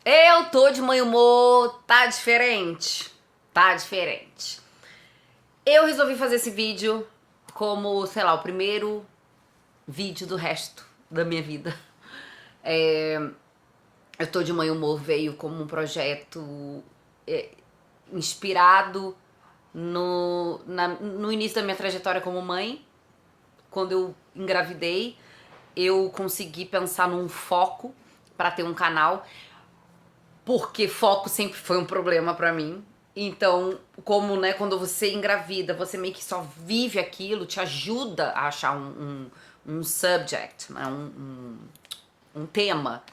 Eu tô de mau humor, tá diferente? Tá diferente. Eu resolvi fazer esse vídeo como, sei lá, o primeiro vídeo do resto da minha vida. Eu tô de mau humor veio como um projeto é, inspirado no início da minha trajetória como mãe. Quando eu engravidei, eu consegui pensar num foco pra ter um canal, porque foco sempre foi um problema pra mim. Então, como, né, quando você engravida, você meio que só vive aquilo, te ajuda a achar um subject, né, um tema.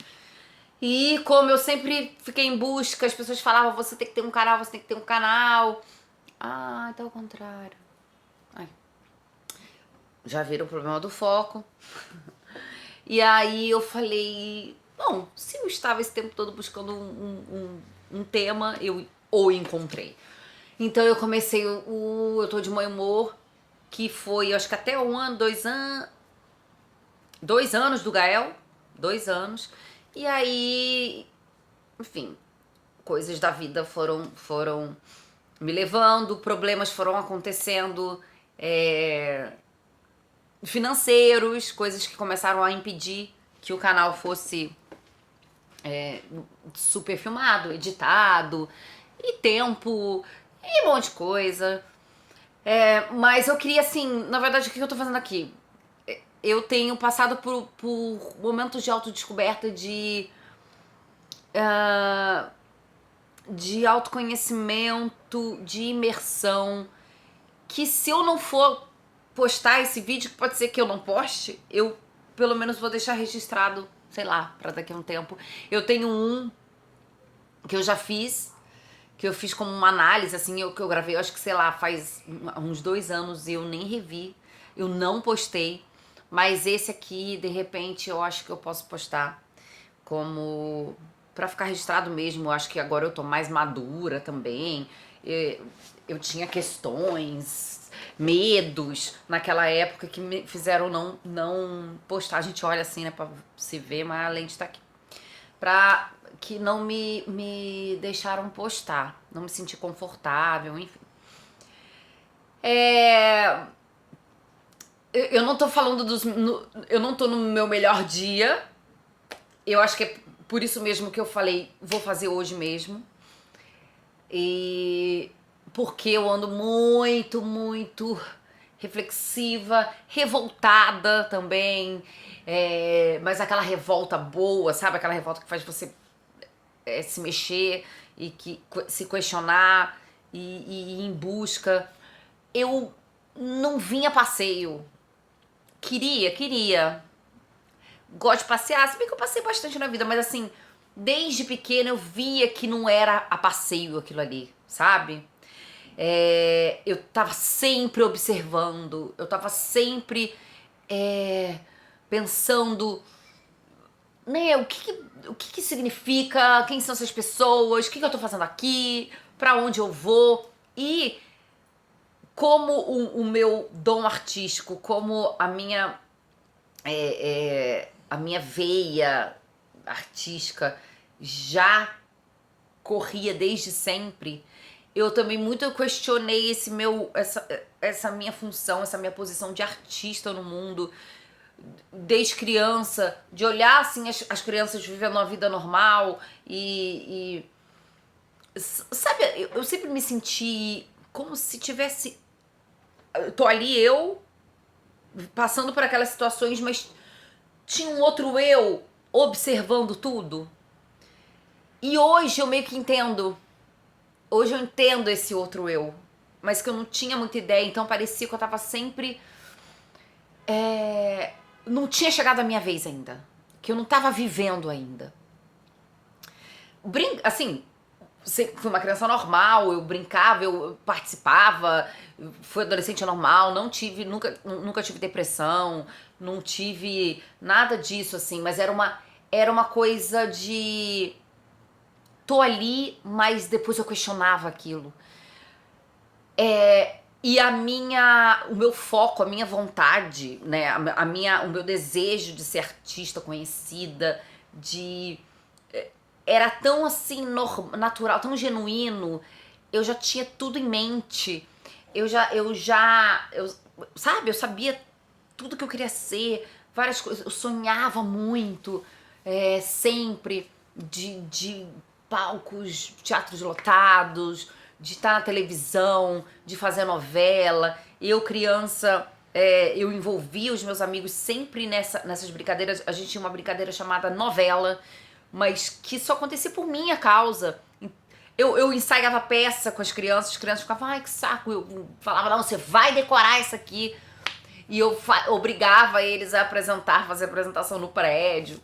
E como eu sempre fiquei em busca, as pessoas falavam, você tem que ter um canal, você tem que ter um canal. Ah, então é o contrário. Ai, já viram o problema do foco. E aí eu falei, bom, se eu estava esse tempo todo buscando um tema, eu o encontrei. Então eu comecei Eu Tô de Mau Humor, que foi, eu acho que até 2 anos do Gael, 2 anos. E aí, enfim, coisas da vida foram me levando, problemas foram acontecendo, financeiros, coisas que começaram a impedir que o canal fosse super filmado, editado, e tempo, e um monte de coisa. Mas eu queria, assim, na verdade, o que eu tô fazendo aqui? Eu tenho passado por momentos de autodescoberta, de autoconhecimento, de imersão, que se eu não for postar esse vídeo, que pode ser que eu não poste, eu pelo menos vou deixar registrado, sei lá, pra daqui a um tempo. Eu tenho um que eu já fiz, que eu fiz como uma análise, assim, que eu gravei, eu acho que, sei lá, faz uns 2 anos e eu nem revi, eu não postei, mas esse aqui, de repente, eu acho que eu posso postar como pra ficar registrado mesmo. Eu acho que agora eu tô mais madura também. Eu tinha questões, medos naquela época que me fizeram não postar. A gente olha assim, né, pra se ver, mas a lente tá aqui. Pra que não me deixaram postar. Não me senti confortável, enfim. É, eu não tô falando eu não tô no meu melhor dia. Eu acho que é por isso mesmo que eu falei, vou fazer hoje mesmo. E porque eu ando muito reflexiva, revoltada também. Mas aquela revolta boa, sabe? Aquela revolta que faz você se mexer e se questionar e ir em busca. Eu não vim a passeio. Queria. Gosto de passear, se bem que eu passei bastante na vida, mas assim, desde pequena eu via que não era a passeio aquilo ali, sabe? Eu tava sempre observando, eu tava sempre pensando, né, o que significa, quem são essas pessoas, o que eu tô fazendo aqui, pra onde eu vou. E como o meu dom artístico, como a minha veia artística já corria desde sempre, eu também muito questionei essa minha função, essa minha posição de artista no mundo, desde criança, de olhar assim as crianças vivendo uma vida normal sabe, eu sempre me senti como se tivesse, tô ali eu passando por aquelas situações, mas tinha um outro eu observando tudo. E hoje eu meio que entendo. Hoje eu entendo esse outro eu. Mas que eu não tinha muita ideia, então parecia que eu tava sempre. Não tinha chegado a minha vez ainda. Que eu não tava vivendo ainda. Assim, fui uma criança normal, eu brincava, eu participava, fui adolescente normal, não tive, nunca tive depressão, não tive nada disso, assim, mas era uma coisa de tô ali, mas depois eu questionava aquilo. O meu foco, a minha vontade, né, o meu desejo de ser artista conhecida, de era tão assim natural, tão genuíno. Eu já tinha tudo em mente. Sabe, eu sabia tudo que eu queria ser, várias coisas. Eu sonhava muito, sempre, de palcos, teatros lotados, de estar na televisão, de fazer novela. Eu, criança, eu envolvia os meus amigos sempre nessas brincadeiras. A gente tinha uma brincadeira chamada novela, mas que só acontecia por minha causa. Eu ensaiava peça com as crianças ficavam, ai que saco. Eu falava, não, você vai decorar isso aqui. E eu obrigava eles a fazer apresentação no prédio.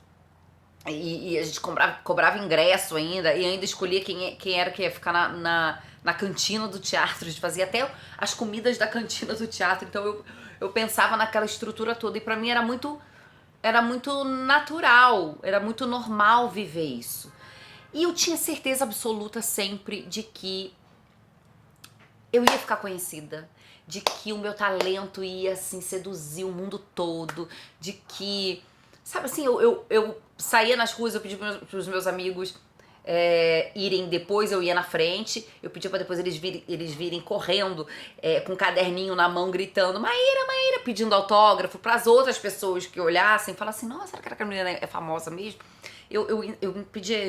E a gente cobrava ingresso ainda, e ainda escolhia quem era que ia ficar na cantina do teatro. A gente fazia até as comidas da cantina do teatro. Então eu pensava naquela estrutura toda, e pra mim era muito natural, era muito normal viver isso. E eu tinha certeza absoluta sempre de que eu ia ficar conhecida, de que o meu talento ia assim seduzir o mundo todo, de que, sabe assim, eu saía nas ruas, eu pedia pros meus amigos irem depois, eu ia na frente, eu pedia pra depois eles virem correndo, com um caderninho na mão, gritando, Maíra, Maíra, pedindo autógrafo pras outras pessoas que olhassem, falassem, nossa, será que aquela menina é famosa mesmo? Eu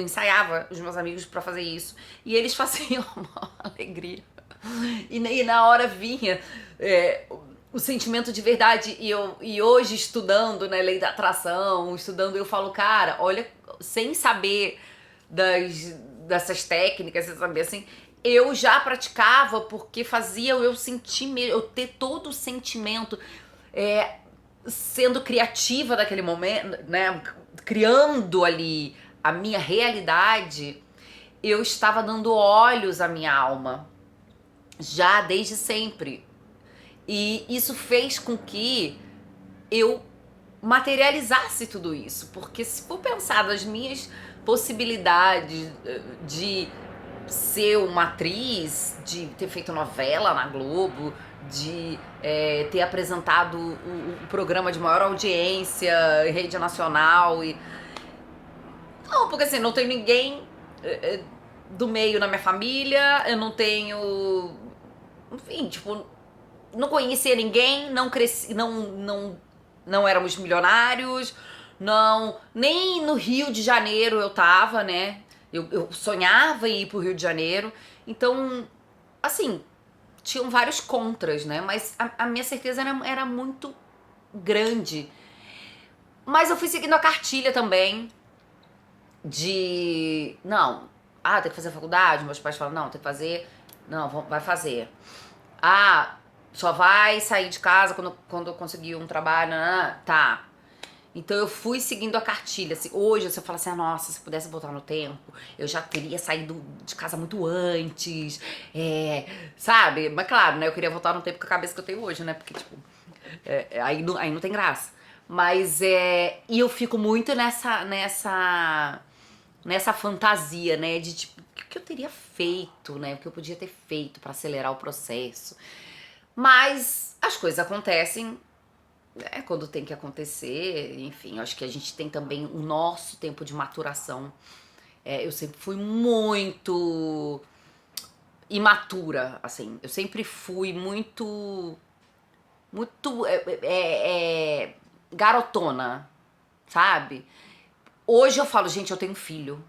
ensaiava os meus amigos pra fazer isso, e eles faziam uma alegria. E na hora vinha o sentimento de verdade. E hoje, estudando, né, lei da atração, estudando, eu falo, cara, olha, sem saber dessas técnicas, sem saber assim, eu já praticava porque fazia eu sentir, eu ter todo o sentimento, sendo criativa daquele momento, né, criando ali a minha realidade. Eu estava dando olhos à minha alma, já desde sempre. E isso fez com que eu materializasse tudo isso. Porque se for pensar nas minhas possibilidades de ser uma atriz, de ter feito novela na Globo, de ter apresentado o programa de maior audiência em rede nacional. Não, porque assim, não tem ninguém do meio na minha família, eu não tenho... Enfim, tipo, não conhecia ninguém, não cresci, não éramos milionários, nem no Rio de Janeiro eu tava, né? Eu sonhava em ir pro Rio de Janeiro. Então, assim, tinham vários contras, né? Mas a minha certeza era muito grande. Mas eu fui seguindo a cartilha também não, tem que fazer faculdade. Meus pais falam, não, tem que fazer, não, vai fazer. Só vai sair de casa quando eu conseguir um trabalho, tá. Então eu fui seguindo a cartilha. Assim, hoje você fala assim, nossa, se pudesse voltar no tempo, eu já teria saído de casa muito antes, sabe? Mas claro, né, eu queria voltar no tempo com a cabeça que eu tenho hoje, né, porque tipo, aí não tem graça. Mas e eu fico muito nessa fantasia, né, de tipo, o que eu teria feito, né, o que eu podia ter feito pra acelerar o processo. Mas as coisas acontecem, né, quando tem que acontecer. Enfim, eu acho que a gente tem também o nosso tempo de maturação. Eu sempre fui muito imatura, assim. Eu sempre fui muito garotona, sabe? Hoje eu falo, gente, eu tenho um filho.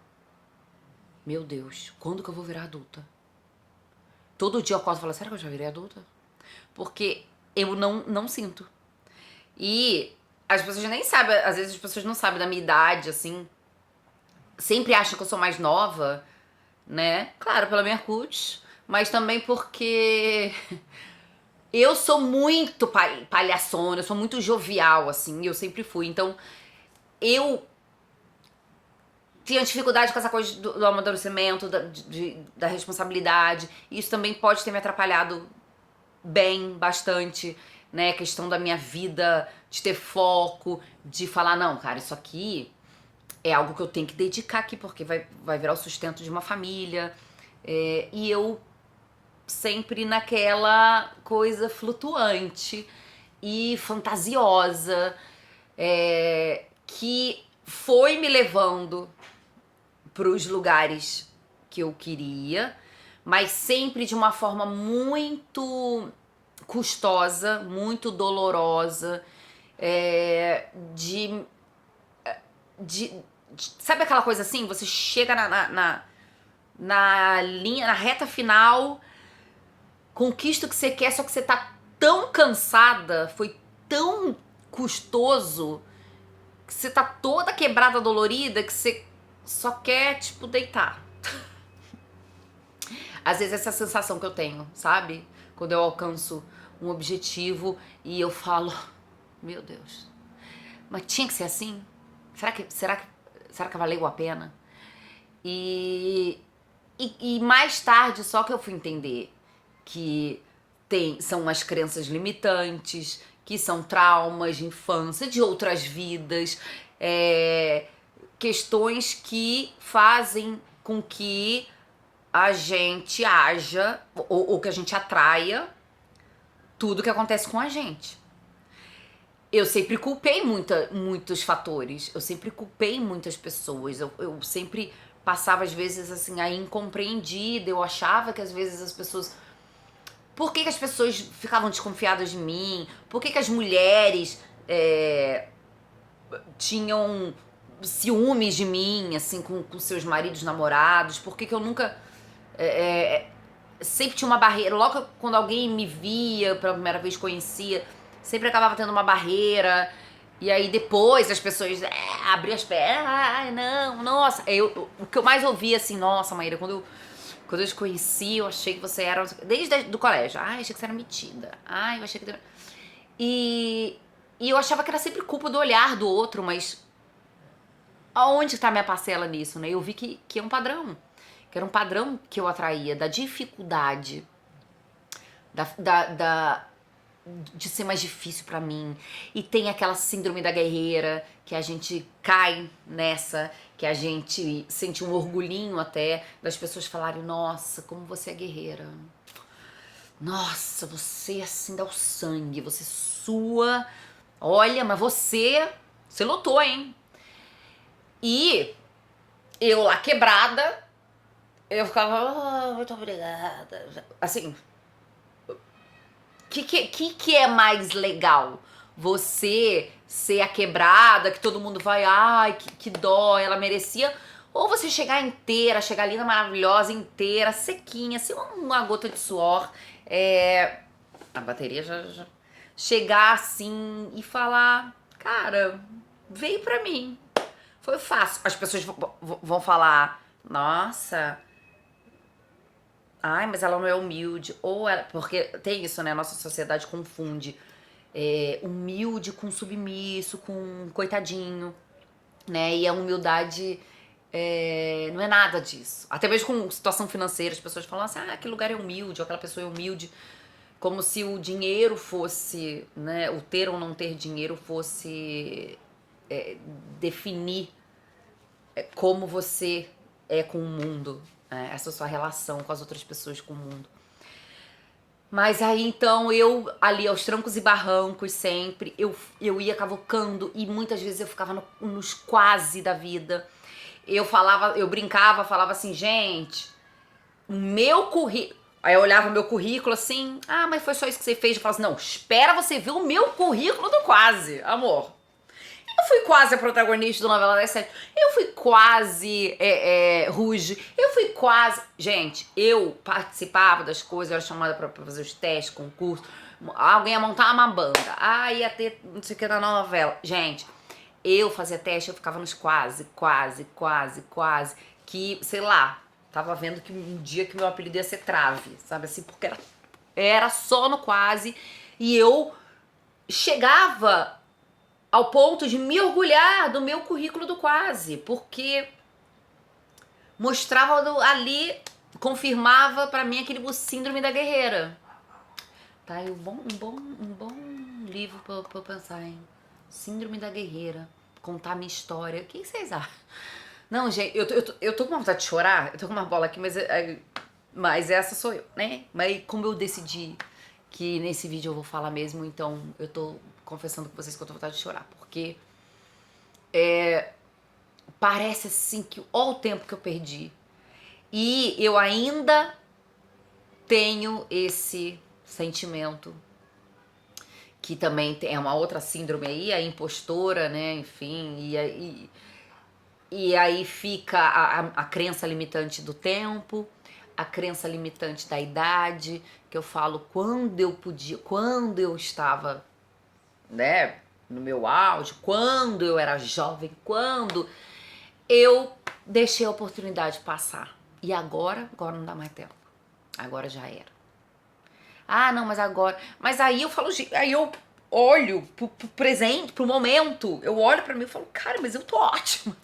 Meu Deus, quando que eu vou virar adulta? Todo dia eu acordo e falo, será que eu já virei adulta? Porque eu não sinto. E as pessoas nem sabem, às vezes as pessoas não sabem da minha idade, assim. Sempre acham que eu sou mais nova, né? Claro, pela minha CUT, mas também porque eu sou muito palhaçona, eu sou muito jovial, assim, eu sempre fui. Então, eu tinha dificuldade com essa coisa do amadurecimento, da responsabilidade. Isso também pode ter me atrapalhado bastante, né? A questão da minha vida, de ter foco, de falar, não, cara, isso aqui é algo que eu tenho que dedicar aqui, porque vai virar o sustento de uma família. E eu sempre naquela coisa flutuante e fantasiosa, que foi me levando pros lugares que eu queria, mas sempre de uma forma muito custosa, muito dolorosa, de sabe aquela coisa assim? Você chega na linha, na reta final, conquista o que você quer, só que você tá tão cansada, foi tão custoso, que você tá toda quebrada, dolorida, que você só quer, tipo, deitar. Às vezes essa é a sensação que eu tenho, sabe? Quando eu alcanço um objetivo e eu falo, meu Deus, mas tinha que ser assim? Será que valeu a pena? E mais tarde só que eu fui entender que são as crenças limitantes, que são traumas de infância, de outras vidas, questões que fazem com que a gente haja ou que a gente atraia tudo que acontece com a gente. Eu sempre culpei muitos fatores, eu sempre culpei muitas pessoas, eu sempre passava às vezes assim a incompreendida, eu achava que às vezes as pessoas... Por que as pessoas ficavam desconfiadas de mim? Por que as mulheres tinham ciúmes de mim, assim, com seus maridos, namorados? Por que eu nunca... sempre tinha uma barreira. Logo quando alguém me via, pela primeira vez conhecia, sempre acabava tendo uma barreira. E aí depois as pessoas abriam as pernas. Ai, não, nossa. O que eu mais ouvia assim, nossa, Maíra, quando eu te conheci, eu achei que você era... Desde do colégio. Ai, achei que você era metida. Ai, eu achei que... E eu achava que era sempre culpa do olhar do outro, mas... Aonde tá minha parcela nisso, né? Eu vi que é um padrão. Que era um padrão que eu atraía, da dificuldade, de ser mais difícil pra mim. E tem aquela síndrome da guerreira, que a gente cai nessa, que a gente sente um orgulhinho até das pessoas falarem, nossa, como você é guerreira. Nossa, você assim dá o sangue, você sua. Olha, mas você lutou, hein? E eu lá quebrada, eu ficava, muito obrigada. Assim, que é mais legal? Você ser a quebrada, que todo mundo vai, ai, que dó, ela merecia. Ou você chegar inteira, chegar linda, maravilhosa, inteira, sequinha, sem uma gota de suor. A bateria já... Chegar assim e falar, cara, veio pra mim. Foi fácil. As pessoas vão falar, nossa... Ai, mas ela não é humilde. Ou ela... Porque tem isso, né? A nossa sociedade confunde humilde com submisso, com coitadinho, né? E a humildade não é nada disso. Até mesmo com situação financeira, as pessoas falam assim, aquele lugar é humilde, ou aquela pessoa é humilde. Como se o dinheiro fosse, né? O ter ou não ter dinheiro fosse definir como você é com o mundo, né? Essa sua relação com as outras pessoas, com o mundo. Mas aí então eu ali aos trancos e barrancos sempre, eu ia cavocando e muitas vezes eu ficava nos quase da vida. Eu brincava, falava assim, gente, o meu currículo... Aí eu olhava o meu currículo assim, mas foi só isso que você fez? Eu falava assim, não, espera você ver o meu currículo do quase, amor. Eu fui quase a protagonista do Novela das Sete. Eu fui quase Ruge. Eu fui quase... Gente, eu participava das coisas, eu era chamada pra fazer os testes, concurso. Alguém ia montar uma banda. Ia ter não sei o que na novela. Gente, eu fazia teste, eu ficava nos quase. Que, sei lá, tava vendo que um dia que meu apelido ia ser Trave, sabe assim? Porque era só no quase. E eu chegava ao ponto de me orgulhar do meu currículo do quase, porque mostrava ali, confirmava pra mim aquele síndrome da guerreira. Tá aí um bom livro pra eu pensar, hein? Síndrome da guerreira. Contar minha história. O que vocês acham? Não, gente, eu tô com vontade de chorar. Eu tô com uma bola aqui, mas essa sou eu, né? Mas como eu decidi que nesse vídeo eu vou falar mesmo, então eu tô confessando com vocês que eu tô com vontade de chorar. Porque parece assim que olha o tempo que eu perdi. E eu ainda tenho esse sentimento, que também é uma outra síndrome aí, a impostora, né? Enfim, e aí fica a crença limitante do tempo, a crença limitante da idade, que eu falo quando eu podia, quando eu estava, né, no meu auge, quando eu era jovem, quando eu deixei a oportunidade passar. E agora não dá mais tempo. Agora já era. Ah, não, mas agora. Mas aí eu falo, aí eu olho pro presente, pro momento. Eu olho pra mim e falo, cara, mas eu tô ótima.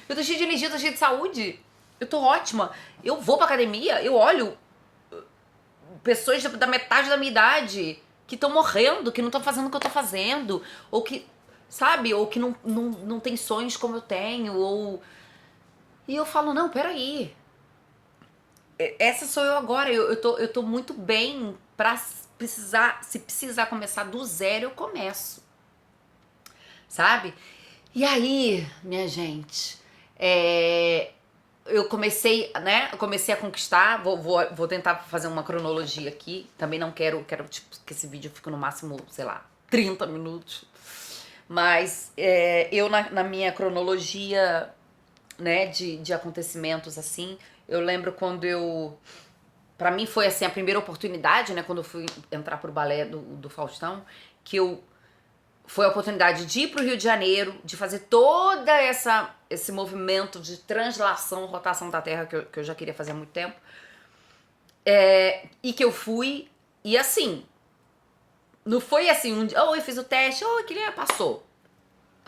Eu tô cheia de energia, tô cheia de saúde. Eu tô ótima. Eu vou pra academia, eu olho pessoas da metade da minha idade que estão morrendo, que não estão fazendo o que eu tô fazendo, ou que, sabe, ou que não tem sonhos como eu tenho, ou. E eu falo, não, peraí. Essa sou eu agora, eu tô muito bem pra precisar, se precisar começar do zero, eu começo. Sabe? E aí, minha gente, eu comecei, né? Eu comecei a conquistar. Vou tentar fazer uma cronologia aqui. Também não quero tipo, que esse vídeo fique no máximo, sei lá, 30 minutos. Mas eu, na minha cronologia, né, de acontecimentos assim, eu lembro quando eu. Pra mim foi assim a primeira oportunidade, né? Quando eu fui entrar pro balé do Faustão, que eu. Foi a oportunidade de ir pro Rio de Janeiro, de fazer toda esse movimento de translação, rotação da Terra que eu já queria fazer há muito tempo. E que eu fui, e assim, não foi assim um dia, eu fiz o teste, queria, passou.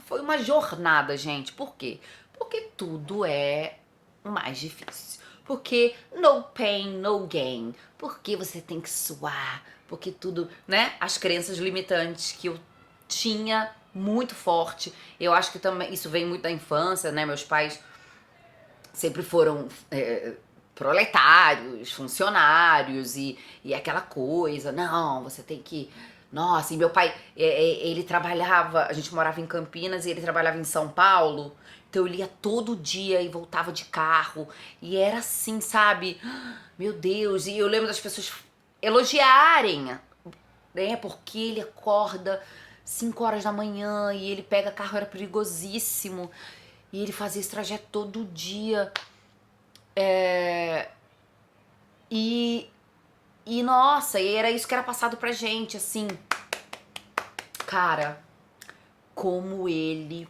Foi uma jornada, gente. Por quê? Porque tudo é mais difícil. Porque no pain, no gain. Porque você tem que suar. Porque tudo, né? As crenças limitantes que eu tinha muito forte. Eu acho que também isso vem muito da infância, né? Meus pais sempre foram proletários, funcionários e aquela coisa. Não, você tem que. Nossa, e meu pai, ele trabalhava, a gente morava em Campinas e ele trabalhava em São Paulo. Então eu lia todo dia e voltava de carro. E era assim, sabe? Meu Deus, e eu lembro das pessoas elogiarem, né? Porque ele acorda 5 horas da manhã e ele pega carro, era perigosíssimo. E ele fazia esse trajeto todo dia. E nossa, e era isso que era passado pra gente, assim. Cara, como ele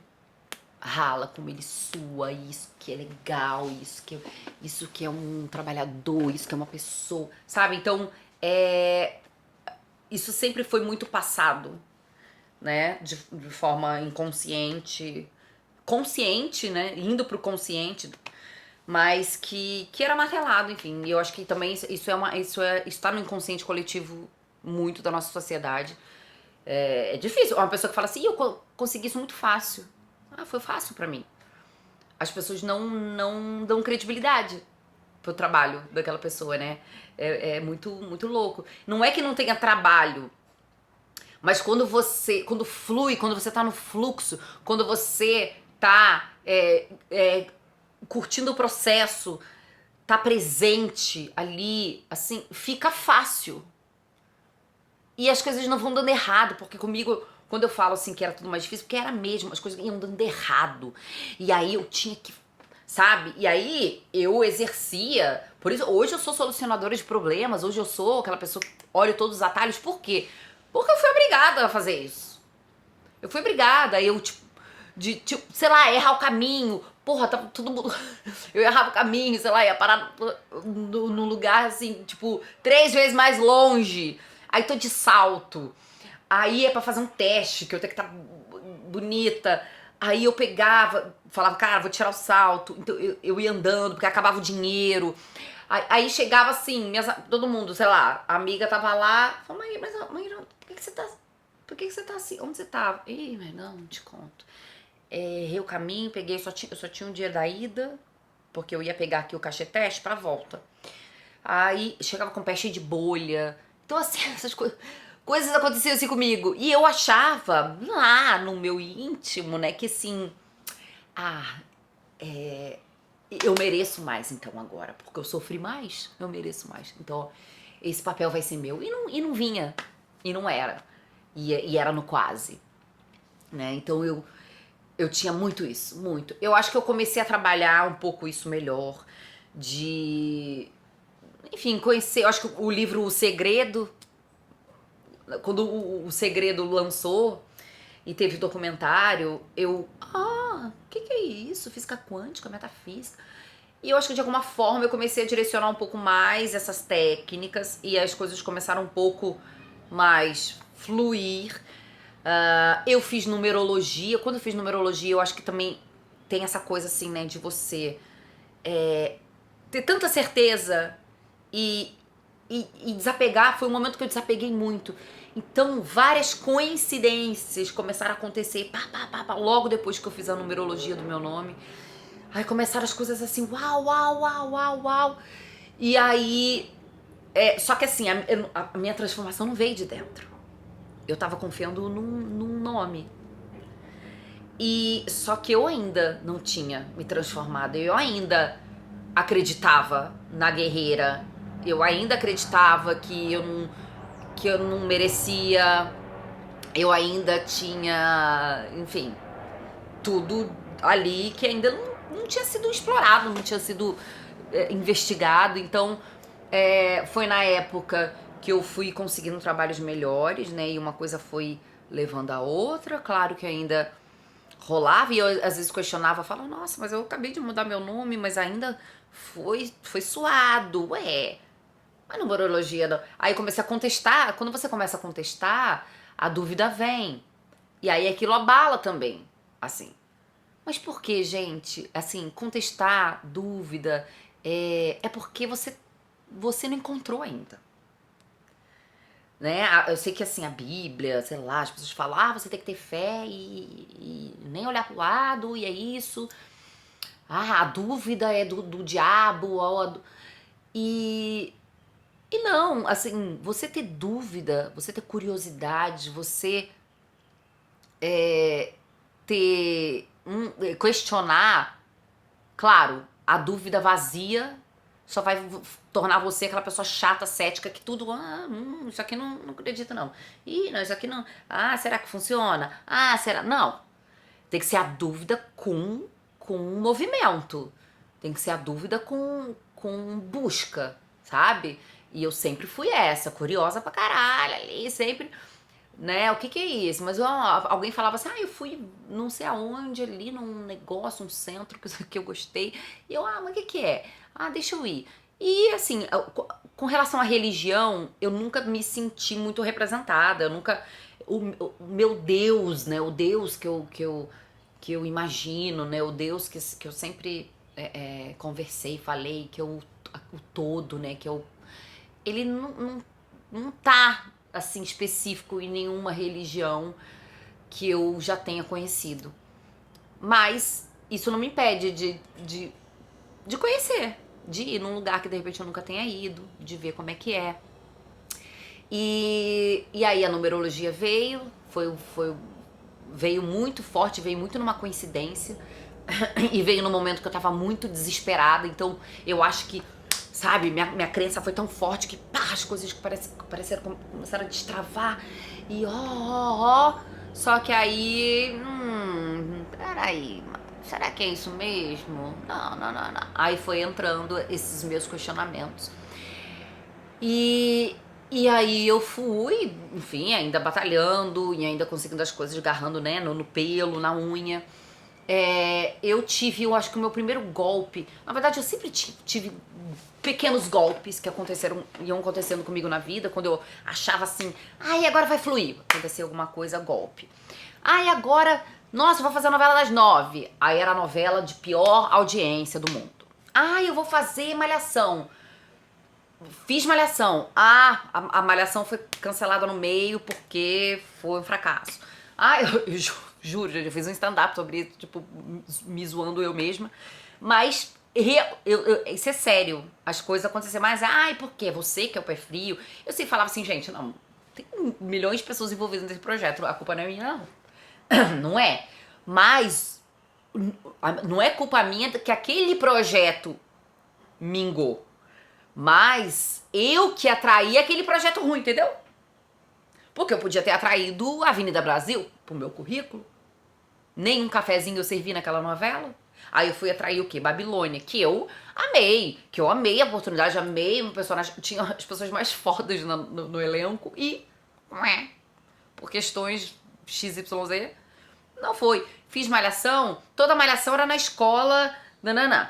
rala, como ele sua, isso que é legal, isso que é um trabalhador, isso que é uma pessoa, sabe? Então, isso sempre foi muito passado, né? De forma inconsciente, consciente, né? Indo pro consciente, mas que era martelado, enfim. E eu acho que também isso está no inconsciente coletivo muito da nossa sociedade. É difícil. Uma pessoa que fala assim, eu consegui isso muito fácil. Ah, foi fácil pra mim. As pessoas não dão credibilidade pro trabalho daquela pessoa, né? É muito, muito louco. Não é que não tenha trabalho, mas quando flui, quando você tá no fluxo, quando você tá curtindo o processo, tá presente ali, assim, fica fácil. E as coisas não vão dando errado, porque comigo, quando eu falo assim que era tudo mais difícil, porque era mesmo, as coisas iam dando errado. E aí eu tinha que, sabe? E aí eu exercia, por isso hoje eu sou solucionadora de problemas, hoje eu sou aquela pessoa que olha todos os atalhos, por quê? Porque eu fui obrigada a fazer isso. Eu fui obrigada, eu sei lá, errar o caminho. Porra, tava todo mundo. Eu errava o caminho, sei lá, ia parar num lugar assim, tipo, 3 vezes mais longe. Aí tô de salto. Aí é pra fazer um teste, que eu tenho que estar bonita. Aí eu pegava, falava, cara, vou tirar o salto. Então eu ia andando, porque acabava o dinheiro. Aí chegava assim, todo mundo, sei lá, a amiga tava lá. Falei, mas por que você tá. Por que você tá assim? Onde você tava? Ih, mas não te conto. Errei o caminho, peguei, eu só tinha um dia da ida, porque eu ia pegar aqui o cacheteste pra volta. Aí chegava com o pé cheio de bolha. Então, assim, essas coisas aconteciam assim comigo. E eu achava lá no meu íntimo, né, que assim, eu mereço mais então agora, porque eu sofri mais, eu mereço mais. Então, esse papel vai ser meu. E não vinha, e não era. E era no quase, né? Então eu tinha muito isso, muito. Eu acho que eu comecei a trabalhar um pouco isso melhor, de... Enfim, conhecer, eu acho que o livro O Segredo, quando o Segredo lançou e teve documentário, o que é isso? Física quântica, metafísica. E eu acho que de alguma forma eu comecei a direcionar um pouco mais essas técnicas e as coisas começaram um pouco mais fluir. Eu fiz numerologia. Quando eu fiz numerologia, eu acho que também tem essa coisa assim, né, de você ter tanta certeza e desapegar. Foi um momento que eu desapeguei muito. Então, várias coincidências começaram a acontecer logo depois que eu fiz a numerologia do meu nome. Aí começaram as coisas assim, uau, uau, uau, uau, uau. E aí, só que assim, a minha transformação não veio de dentro. Eu tava confiando num nome. E só que eu ainda não tinha me transformado. Eu ainda acreditava na guerreira. Eu ainda acreditava que eu não merecia. Eu ainda tinha, enfim, tudo ali que ainda não tinha sido explorado, não tinha sido investigado. Então, foi na época que eu fui conseguindo trabalhos melhores, né? E uma coisa foi levando a outra. Claro que ainda rolava e eu às vezes questionava, falava, nossa, mas eu acabei de mudar meu nome, mas ainda foi suado, ué. Mas numerologia não. Aí eu comecei a contestar. Quando você começa a contestar, a dúvida vem. E aí aquilo abala também, assim. Mas por que, gente? Assim, contestar, dúvida, é porque você não encontrou ainda. Né? Eu sei que assim, a Bíblia, sei lá, as pessoas falam, você tem que ter fé e nem olhar pro lado, e é isso. A dúvida é do diabo. E não, assim, você ter dúvida, você ter curiosidade, você questionar, claro, a dúvida vazia só vai tornar você aquela pessoa chata, cética, que tudo, isso aqui não acredito não. Não, isso aqui não, será que funciona? Será? Não. Tem que ser a dúvida com movimento. Tem que ser a dúvida com busca, sabe? E eu sempre fui essa, curiosa pra caralho ali, sempre, né? O que é isso? Mas alguém falava assim, eu fui não sei aonde ali, num negócio, um centro que eu gostei. E eu, mas o que é? Deixa eu ir. E assim, com relação à religião, eu nunca me senti muito representada. Eu nunca. O meu Deus, né? O Deus que eu imagino, né? O Deus que eu sempre conversei, falei, que o todo, né? Ele não tá assim específico em nenhuma religião que eu já tenha conhecido. Mas isso não me impede de conhecer, de ir num lugar que de repente eu nunca tenha ido, de ver como é que é. E aí a numerologia veio muito forte, veio muito numa coincidência e veio no momento que eu tava muito desesperada. Então eu acho que, sabe, minha crença foi tão forte que as coisas que pareceram começaram a destravar e só que aí, peraí, será que é isso mesmo? Não. Aí foi entrando esses meus questionamentos. E aí eu fui, enfim, ainda batalhando e ainda conseguindo as coisas, agarrando, né, no pelo, na unha. Eu tive, acho que o meu primeiro golpe, na verdade eu sempre tive pequenos golpes que iam acontecendo comigo na vida, quando eu achava assim, agora vai fluir, acontecer alguma coisa, golpe. Agora, nossa, eu vou fazer a novela das 9. Aí era a novela de pior audiência do mundo. Eu vou fazer Malhação. Fiz Malhação. A Malhação foi cancelada no meio porque foi um fracasso. Eu juro, eu fiz um stand-up sobre isso, tipo, me zoando eu mesma. Mas isso é sério. As coisas acontecem mais. Por quê? Você que é o pé frio. Eu sempre falava assim, gente, não, tem milhões de pessoas envolvidas nesse projeto. A culpa não é minha, não. Não é. Mas Não é culpa minha que aquele projeto mingou. Mas eu que atraí aquele projeto ruim, entendeu? Porque eu podia ter atraído a Avenida Brasil pro meu currículo. Nem um cafezinho eu servi naquela novela. Aí eu fui atrair o quê? Babilônia, que eu amei. Que eu amei a oportunidade, amei um personagem. Tinha as pessoas mais fodas no elenco e... por questões XYZ, não foi. Fiz malhação, toda malhação era na escola, nananã.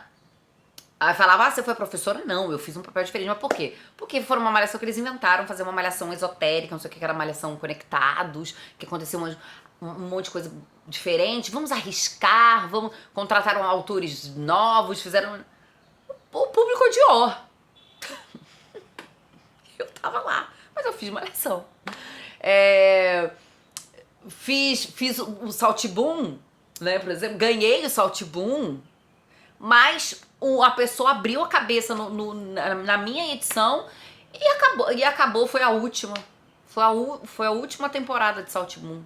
Aí falava, você foi professora? Não, eu fiz um papel diferente. Mas por quê? Porque foi uma malhação que eles inventaram, fazer uma malhação esotérica, não sei o que era malhação conectados, que aconteceu um monte de coisa diferente. Vamos arriscar, vamos... Contrataram autores novos, fizeram... O público odiou. Eu tava lá, mas eu fiz malhação. Fiz o Saltibum, né, por exemplo, ganhei o Saltibum, mas a pessoa abriu a cabeça na minha edição e acabou, foi a última. Foi a última temporada de Saltibum.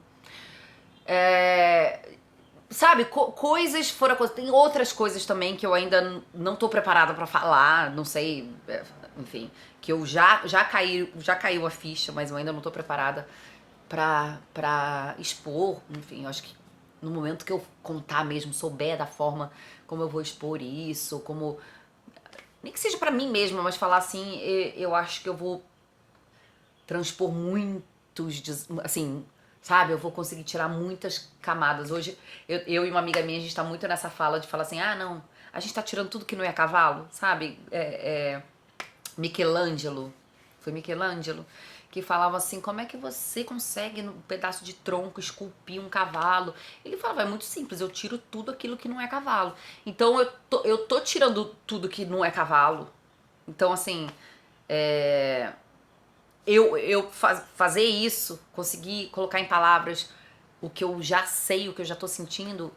Sabe, coisas foram... Tem outras coisas também que eu ainda não tô preparada pra falar, não sei, enfim, que eu já caiu a ficha, mas eu ainda não tô preparada pra expor, enfim, eu acho que no momento que eu contar mesmo, souber da forma como eu vou expor isso, como... Nem que seja pra mim mesma, mas falar assim, eu acho que eu vou transpor muitos, assim, sabe? Eu vou conseguir tirar muitas camadas. Hoje, eu e uma amiga minha, a gente tá muito nessa fala de falar assim, não, a gente tá tirando tudo que não é cavalo, sabe? Michelangelo, foi Michelangelo, que falava assim, como é que você consegue num pedaço de tronco esculpir um cavalo? Ele falava, é muito simples, eu tiro tudo aquilo que não é cavalo. Então eu tô tirando tudo que não é cavalo. Então assim, fazer isso, conseguir colocar em palavras o que eu já sei, o que eu já tô sentindo,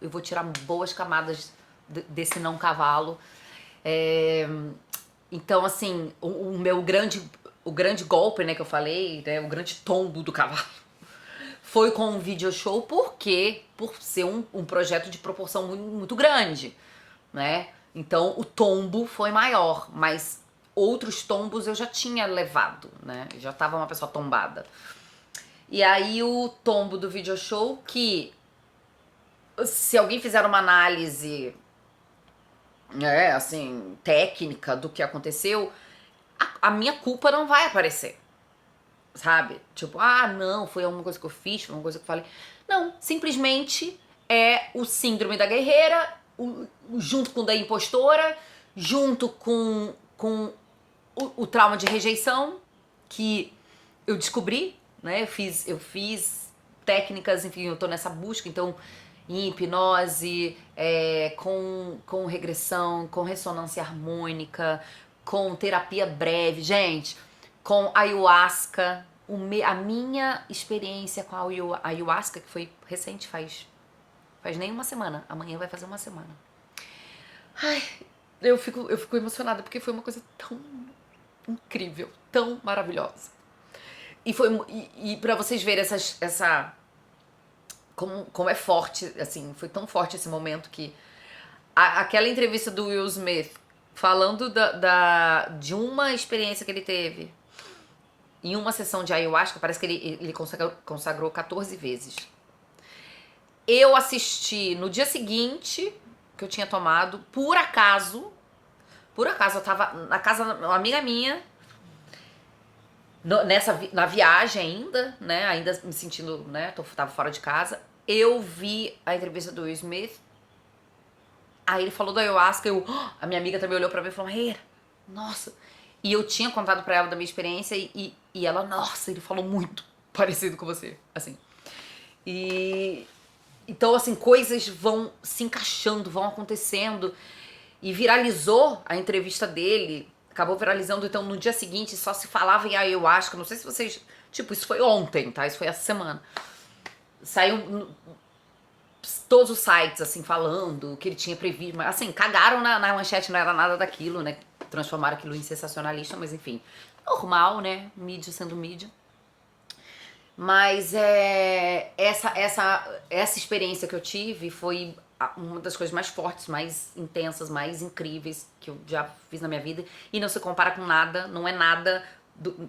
eu vou tirar boas camadas desse não cavalo. Então, assim, o grande golpe, né, que eu falei, né, o grande tombo do cavalo, foi com um video show, por ser um projeto de proporção muito, muito grande, né? Então, o tombo foi maior, mas outros tombos eu já tinha levado, né? Eu já tava uma pessoa tombada. E aí, o tombo do video show, que se alguém fizer uma análise, assim, técnica do que aconteceu, a minha culpa não vai aparecer, sabe? Tipo, não, foi alguma coisa que eu fiz, foi uma coisa que eu falei. Não, simplesmente é o síndrome da guerreira, junto com o da impostora, junto com o trauma de rejeição que eu descobri, né? Eu fiz técnicas, enfim, eu tô nessa busca, então em hipnose, com regressão, com ressonância harmônica, com terapia breve, gente, com ayahuasca. A minha experiência com a ayahuasca, que foi recente, faz nem uma semana. Amanhã vai fazer uma semana. Ai, eu fico emocionada porque foi uma coisa tão incrível, tão maravilhosa. E pra vocês verem como é forte, assim, foi tão forte esse momento que aquela entrevista do Will Smith falando de uma experiência que ele teve em uma sessão de ayahuasca, parece que ele consagrou 14 vezes. Eu assisti no dia seguinte que eu tinha tomado, por acaso eu tava na casa de uma amiga minha, na viagem ainda, né, ainda me sentindo, né, tava fora de casa, eu vi a entrevista do Will Smith, aí ele falou do ayahuasca, a minha amiga também olhou pra mim e falou, Maíra, nossa, e eu tinha contado pra ela da minha experiência e ela, nossa, ele falou muito parecido com você, assim, então, assim, coisas vão se encaixando, vão acontecendo. E viralizou a entrevista dele. Acabou viralizando, então, no dia seguinte só se falava em ayahuasca. Não sei se vocês... Tipo, isso foi ontem, tá? Isso foi essa semana. Saiu todos os sites, assim, falando que ele tinha previsto. Mas, assim, cagaram na manchete, não era nada daquilo, né? Transformaram aquilo em sensacionalista, mas, enfim. Normal, né? Mídia sendo mídia. Mas essa experiência que eu tive foi uma das coisas mais fortes, mais intensas, mais incríveis que eu já fiz na minha vida. E não se compara com nada, não é nada,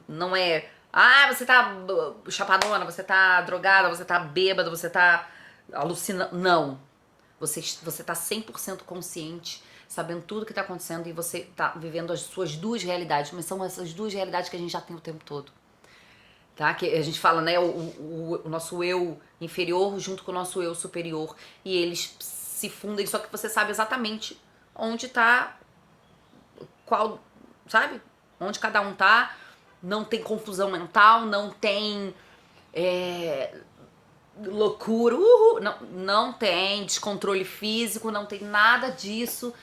não é... Ah, você tá chapadona, você tá drogada, você tá bêbada, você tá alucinando. Não. Você tá 100% consciente, sabendo tudo que tá acontecendo e você tá vivendo as suas duas realidades. Mas são essas duas realidades que a gente já tem o tempo todo. Tá? Que a gente fala, né, o nosso eu inferior junto com o nosso eu superior. E eles se fundem, só que você sabe exatamente onde tá, qual, sabe? Onde cada um tá. Não tem confusão mental, não tem loucura, não tem descontrole físico, não tem nada disso.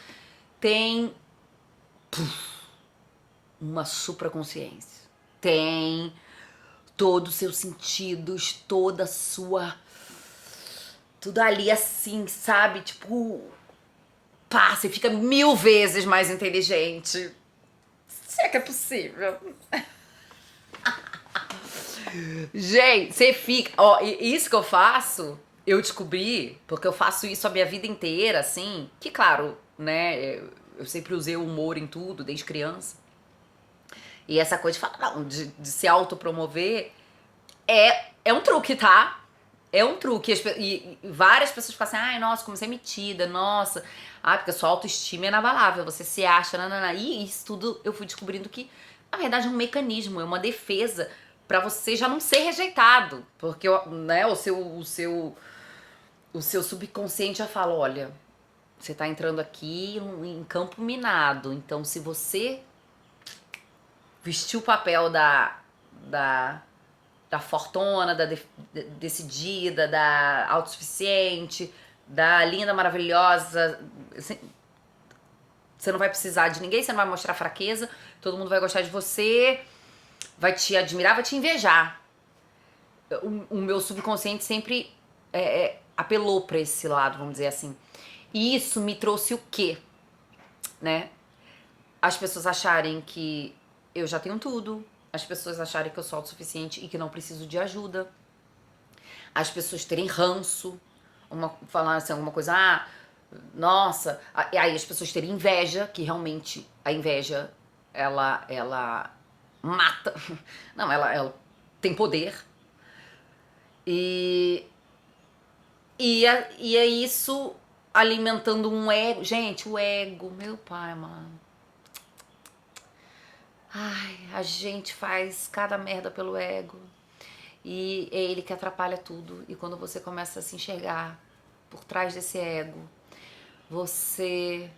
Tem uma supraconsciência. Tem todos os seus sentidos, toda a sua... Tudo ali assim, sabe? Tipo, pá, você fica 1000 vezes mais inteligente. Se é que é possível. Gente, você fica... Ó, isso que eu faço, eu descobri, porque eu faço isso a minha vida inteira, assim, que claro, né, eu sempre usei o humor em tudo, desde criança. E essa coisa de falar, não, de se autopromover é um truque, tá? É um truque. E várias pessoas falam assim, ai, nossa, como você é metida, nossa. Ah, porque a sua autoestima é inabalável, você se acha, nanana. E isso tudo eu fui descobrindo que, na verdade, é um mecanismo, é uma defesa pra você já não ser rejeitado. Porque, né, o seu subconsciente já fala, olha, você tá entrando aqui em campo minado. Então, se você vestir o papel da fortuna, da decidida, da autossuficiente, da linda, maravilhosa. Você não vai precisar de ninguém, você não vai mostrar fraqueza, todo mundo vai gostar de você, vai te admirar, vai te invejar. O meu subconsciente sempre apelou pra esse lado, vamos dizer assim. E isso me trouxe o quê? Né? As pessoas acharem que eu já tenho tudo, as pessoas acharem que eu sou autossuficiente e que não preciso de ajuda, as pessoas terem ranço, falar assim, alguma coisa, nossa, e aí as pessoas terem inveja, que realmente a inveja, ela mata, não, ela tem poder, e é isso alimentando um ego, gente, o ego, meu pai, mano. Ai, a gente faz cada merda pelo ego. E é ele que atrapalha tudo. E quando você começa a se enxergar por trás desse ego, você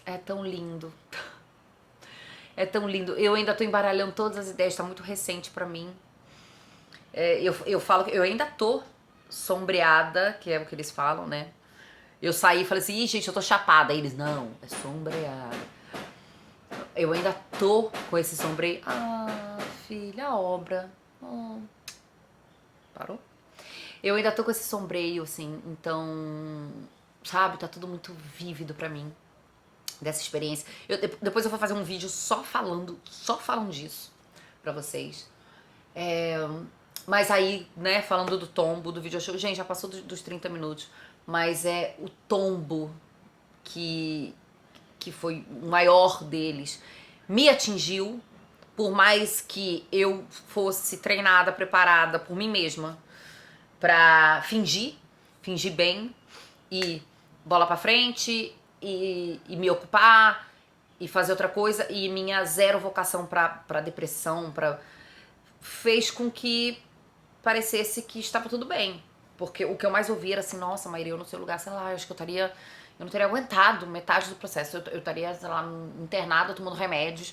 é tão lindo. É tão lindo. Eu ainda tô embaralhando todas as ideias, tá muito recente pra mim. Eu falo que eu ainda tô sombreada, que é o que eles falam, né? Eu saí e falei assim, ih, gente, eu tô chapada. Aí eles, não, é sombreada. Eu ainda tô com esse sombreio. Ah, filha, a obra. Oh. Parou? Eu ainda tô com esse sombreio, assim, então, sabe, tá tudo muito vívido pra mim, dessa experiência. Depois eu vou fazer um vídeo só falando disso pra vocês. Mas aí, né, falando do tombo, do video show, gente, já passou dos 30 minutos, mas é o tombo que foi o maior deles, me atingiu, por mais que eu fosse treinada, preparada por mim mesma pra fingir bem e bola pra frente e me ocupar e fazer outra coisa, e minha zero vocação pra depressão, fez com que parecesse que estava tudo bem. Porque o que eu mais ouvia era assim, nossa, Maíra, eu no seu lugar, sei lá, eu acho que eu não teria aguentado metade do processo. Eu estaria, sei lá, internada, tomando remédios.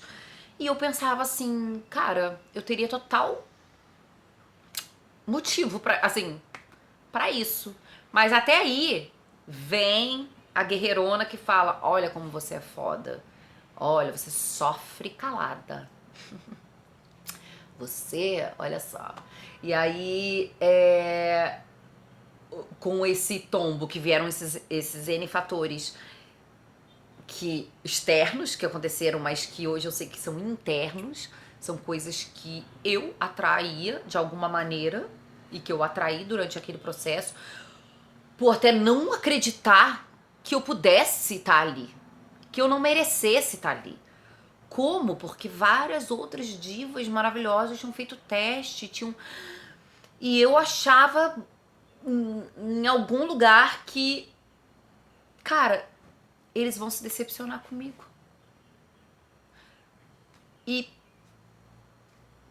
E eu pensava assim, cara, eu teria total motivo pra isso. Mas até aí, vem a guerreirona que fala, olha como você é foda. Olha, você sofre calada. Você, olha só. E aí, com esse tombo que vieram esses N fatores externos que aconteceram, mas que hoje eu sei que são internos, são coisas que eu atraía de alguma maneira e que eu atraí durante aquele processo. por até não acreditar que eu pudesse estar ali, que eu não merecesse estar ali. Como? Porque várias outras divas maravilhosas tinham feito teste, e eu achava em algum lugar que, cara, eles vão se decepcionar comigo. E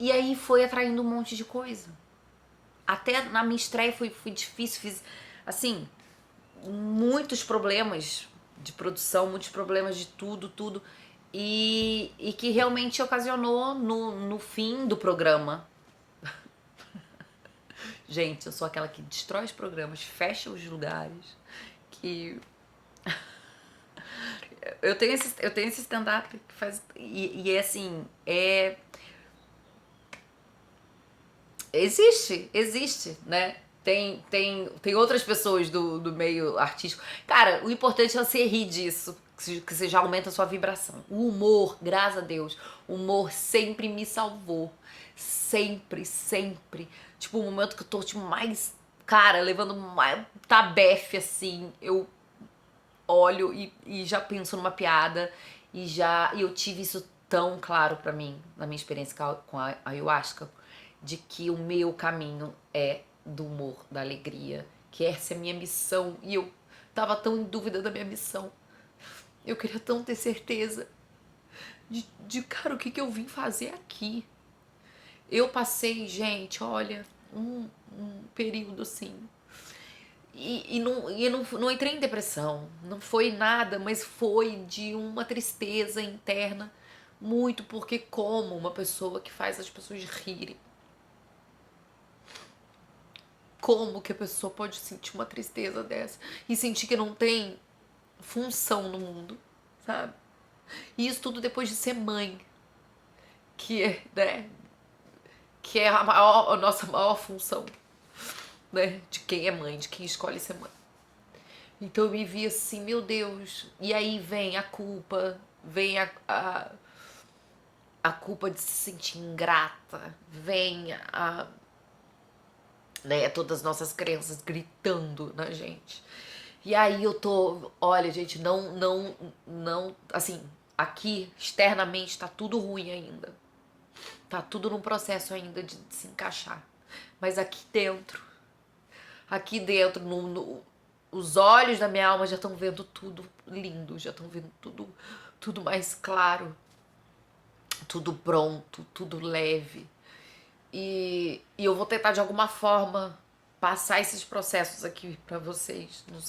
aí foi atraindo um monte de coisa. Até na minha estreia foi difícil, fiz, assim, muitos problemas de produção, muitos problemas de tudo. E que realmente ocasionou no fim do programa. Gente, eu sou aquela que destrói os programas, fecha os lugares, que eu tenho esse stand-up que faz. E é assim, existe, né? Tem outras pessoas do meio artístico. Cara, o importante é você rir disso, que você já aumenta a sua vibração. O humor, graças a Deus, o humor sempre me salvou. Sempre. Tipo, o momento que eu tô tipo, mais, cara, levando mais tabefe, assim, eu olho e já penso numa piada e eu tive isso tão claro pra mim na minha experiência com a ayahuasca, de que o meu caminho é do humor, da alegria, que essa é a minha missão, e eu tava tão em dúvida da minha missão. Eu queria tão ter certeza de cara, o que eu vim fazer aqui. Eu passei, gente, olha, um período assim. Não entrei em depressão, não foi nada, mas foi de uma tristeza interna, muito porque como uma pessoa que faz as pessoas rirem, como que a pessoa pode sentir uma tristeza dessa e sentir que não tem função no mundo, sabe? E isso tudo depois de ser mãe, que é, né, que é a nossa maior função, né, de quem é mãe, de quem escolhe ser mãe. Então eu me vi assim, meu Deus. E aí vem a culpa, vem a culpa de se sentir ingrata, vem né, todas as nossas crenças gritando na gente. E aí eu tô, olha, gente, não, assim, aqui externamente tá tudo ruim ainda. Tá tudo num processo ainda de se encaixar. Mas aqui dentro, os olhos da minha alma já estão vendo tudo lindo, já estão vendo tudo mais claro, tudo pronto, tudo leve. E eu vou tentar de alguma forma passar esses processos aqui pra vocês. Não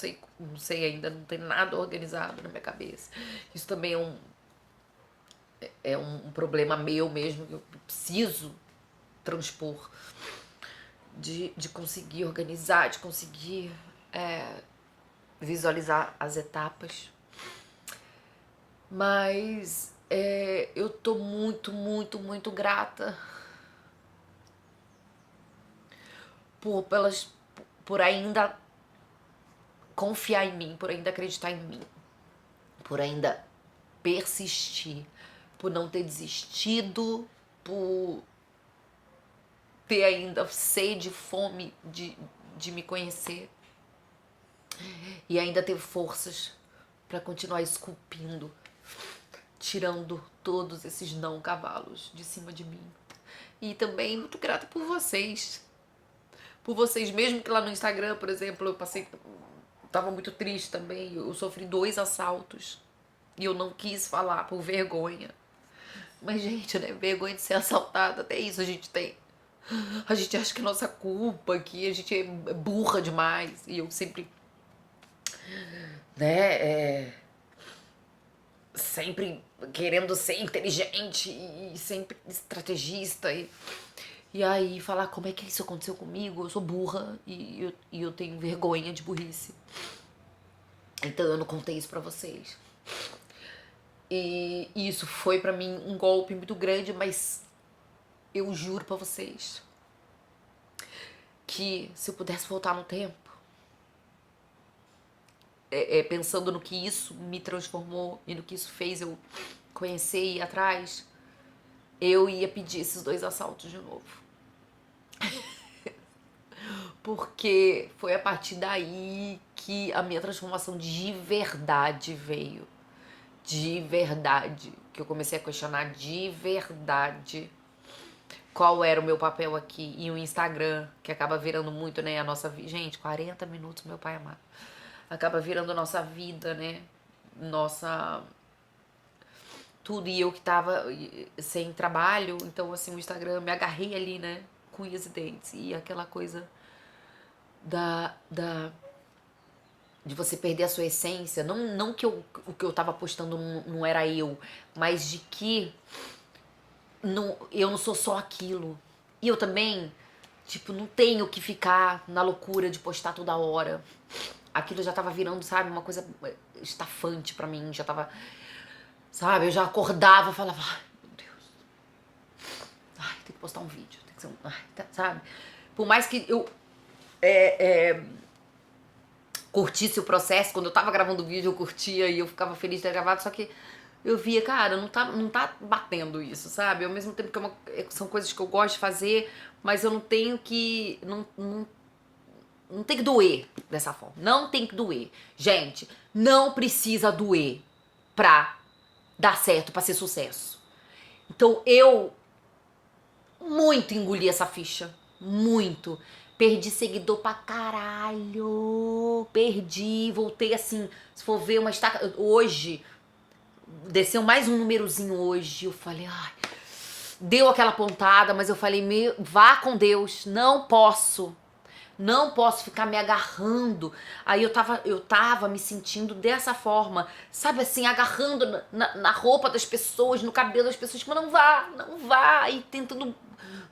sei ainda, não tem nada organizado na minha cabeça. Isso também é um problema meu mesmo, que eu preciso transpor, de conseguir organizar, de conseguir visualizar as etapas. Mas eu tô muito grata por ainda confiar em mim, por ainda acreditar em mim, por ainda persistir, por não ter desistido, por ter ainda sede, fome de me conhecer e ainda ter forças para continuar esculpindo, tirando todos esses não cavalos de cima de mim. E também muito grata por vocês mesmo que lá no Instagram, por exemplo, tava muito triste também, eu sofri 2 assaltos e eu não quis falar por vergonha. Mas, gente, né, vergonha de ser assaltada, até isso a gente tem. A gente acha que é nossa culpa, que a gente é burra demais. E eu sempre, né, sempre querendo ser inteligente e sempre estrategista. E aí falar como é que isso aconteceu comigo, eu sou burra e eu tenho vergonha de burrice. Então eu não contei isso pra vocês. E isso foi pra mim um golpe muito grande, mas eu juro pra vocês que se eu pudesse voltar no tempo, pensando no que isso me transformou e no que isso fez eu conhecer e ir atrás, eu ia pedir esses 2 assaltos de novo. Porque foi a partir daí que a minha transformação de verdade veio. De verdade. Que eu comecei a questionar de verdade qual era o meu papel aqui. E o Instagram, que acaba virando muito, né, a nossa vida. Gente, 40 minutos, meu pai amado. Acaba virando a nossa vida, né? Nossa... tudo. E eu que tava sem trabalho, então, assim, o Instagram, eu me agarrei ali, né, com unhas e dentes. E aquela coisa de você perder a sua essência. Não que o que eu tava postando não era eu, mas de que eu não sou só aquilo. E eu também, tipo, não tenho que ficar na loucura de postar toda hora. Aquilo já tava virando, sabe, uma coisa estafante pra mim. Já tava, sabe, eu já acordava e falava, ai, meu Deus. Ai, tem que postar um vídeo. Tem que ser um, ai, sabe? Por mais que eu curtisse o processo, quando eu tava gravando o vídeo eu curtia e eu ficava feliz de ter gravado, só que eu via, cara, não tá batendo isso, sabe? Ao mesmo tempo que são coisas que eu gosto de fazer, mas eu não tenho que... Não tem que doer dessa forma. Não tem que doer. Gente, não precisa doer pra dar certo, pra ser sucesso. Então eu muito engoli essa ficha. Muito. Perdi seguidor pra caralho. Perdi. Voltei assim. Se for ver uma estaca. Hoje. Desceu mais um númerozinho hoje. Eu falei, ai. Deu aquela pontada, mas eu falei, vá com Deus. Não posso. Não posso ficar me agarrando. Aí eu tava me sentindo dessa forma, sabe assim, agarrando na roupa das pessoas, no cabelo das pessoas, tipo, não vá, e tentando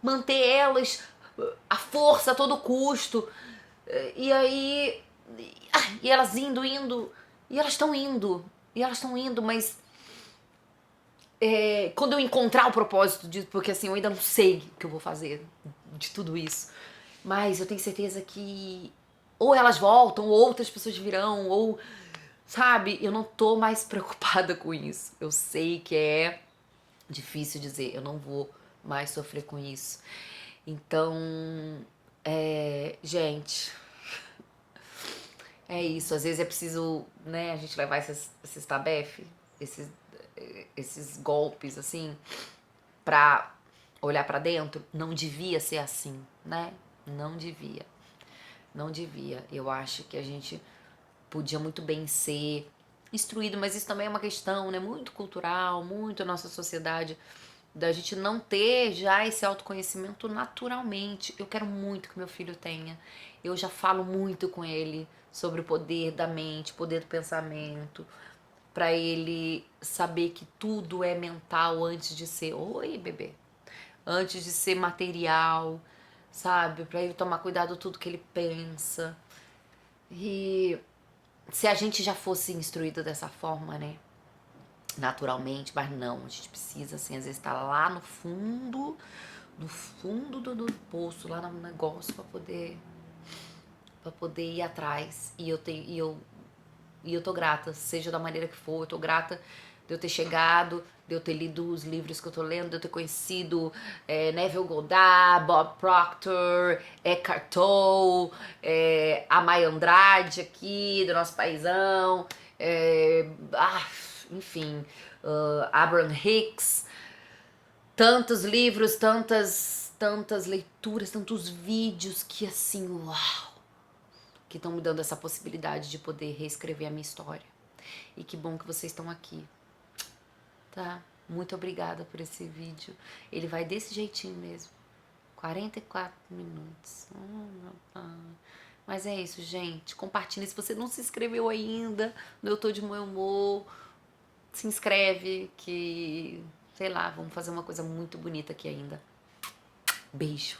manter elas à força a todo custo. E aí, e elas indo, e elas estão indo, mas quando eu encontrar o propósito disso, porque assim, eu ainda não sei o que eu vou fazer de tudo isso, mas eu tenho certeza que ou elas voltam, ou outras pessoas virão, ou, sabe, eu não tô mais preocupada com isso. Eu sei que é difícil dizer, eu não vou mais sofrer com isso. Então, gente, é isso. Às vezes é preciso, né, a gente levar esses tabefe, esses golpes, assim, pra olhar pra dentro. Não devia ser assim, né? Não devia. Não devia. Eu acho que a gente podia muito bem ser instruído, mas isso também é uma questão, né, muito cultural, muito nossa sociedade, da gente não ter já esse autoconhecimento naturalmente. Eu quero muito que meu filho tenha. Eu já falo muito com ele sobre o poder da mente, poder do pensamento, pra ele saber que tudo é mental antes de ser, oi, bebê, antes de ser material, sabe? Pra ele tomar cuidado de tudo que ele pensa. E se a gente já fosse instruído dessa forma, né? Naturalmente, mas não, a gente precisa, assim, às vezes tá lá no fundo do poço, lá no negócio pra poder ir atrás. E eu tô grata, seja da maneira que for, eu tô grata de eu ter chegado, de eu ter lido os livros que eu tô lendo, de eu ter conhecido Neville Goddard, Bob Proctor, Eckhart Tolle, a Maya Andrade aqui, do nosso paizão, enfim, Abraham Hicks, tantos livros, tantas leituras, tantos vídeos que assim, uau, que estão me dando essa possibilidade de poder reescrever a minha história. E que bom que vocês estão aqui, tá? Muito obrigada por esse vídeo. Ele vai desse jeitinho mesmo. 44 minutos. Mas é isso, gente. Compartilhe. Se você não se inscreveu ainda no Eu Tô de Meu Humor, se inscreve que, sei lá, vamos fazer uma coisa muito bonita aqui ainda. Beijo.